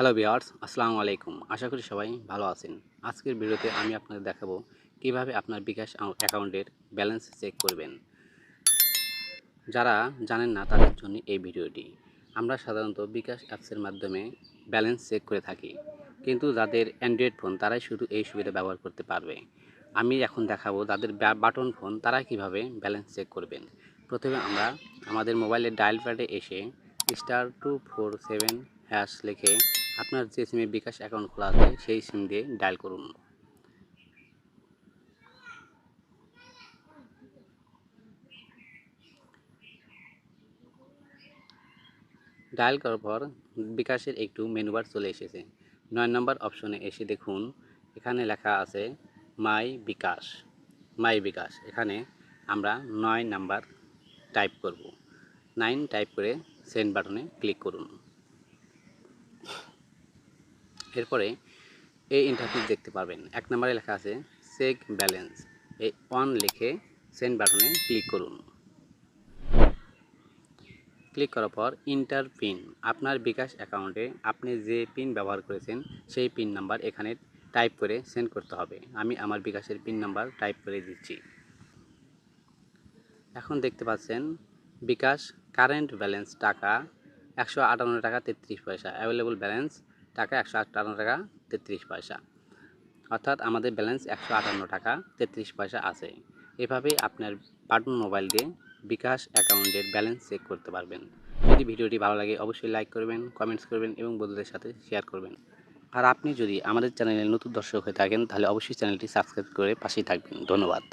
Hello viewers, আসসালামু আলাইকুম। আশা করি সবাই ভালো আছেন। আজকের ভিডিওতে আমি আপনাদের দেখাবো কিভাবে আপনার বিকাশ অ্যাকাউন্টের ব্যালেন্স চেক করবেন। যারা জানেন না তাদের জন্য এই ভিডিওটি। আমরা সাধারণত বিকাশ অ্যাপসের মাধ্যমে ব্যালেন্স চেক করে থাকি, কিন্তু যাদের অ্যান্ড্রয়েড ফোন তারাই শুধু এই সুবিধা ব্যবহার করতে পারবে। আমি এখন দেখাবো যাদের বাটন ফোন তারা কিভাবে ব্যালেন্স চেক করবেন। প্রথমে আমরা আমাদের মোবাইলের ডায়াল প্যাডে এসে *247# লিখে আপনার যে সিমে বিকাশ অ্যাকাউন্ট খোলা আছে সেই সিম দিয়ে ডায়াল করুন। ডায়াল করার পর বিকাশের একটু মেনু বার চলে এসেছে। ৯ নম্বর অপশনে এসে দেখুন, এখানে লেখা আছে মাই বিকাশ। এখানে আমরা ৯ নাম্বার টাইপ করব। ৯ টাইপ করে সেন্ড বাটনে ক্লিক করুন। এরপরে এই ইন্টারফেস দেখতে পারবেন। ১ নম্বরে লেখা আছে চেক ব্যালেন্স। এই অন লিখে সেন্ড বাটনে ক্লিক করুন। ক্লিক করার পর ইন্টার পিন, আপনার বিকাশ অ্যাকাউন্টে আপনি যে পিন ব্যবহার করেছেন সেই পিন নাম্বার এখানে টাইপ করে সেন্ড করতে হবে। আমি আমার বিকাশের পিন নাম্বার টাইপ করে দিচ্ছি। এখন দেখতে পাচ্ছেন বিকাশ কারেন্ট ব্যালেন্স টাকা ১৫৮ টাকা ৩৩ পয়সা, অ্যাভেলেবল ব্যালেন্স টাকা ১৫৮ টাকা ৩৩ পয়সা, অর্থাৎ আমাদের ব্যালেন্স ১৫৮ টাকা ৩৩ পয়সা আছে। এভাবেই আপনার বাটন মোবাইল দিয়ে বিকাশ অ্যাকাউন্টের ব্যালেন্স চেক করতে পারবেন। যদি ভিডিওটি ভালো লাগে অবশ্যই লাইক করবেন, কমেন্টস করবেন এবং বন্ধুদের সাথে শেয়ার করবেন। আর আপনি যদি আমাদের চ্যানেলের নতুন দর্শক হয়ে থাকেন তাহলে অবশ্যই চ্যানেলটি সাবস্ক্রাইব করে পাশেই থাকবেন। ধন্যবাদ।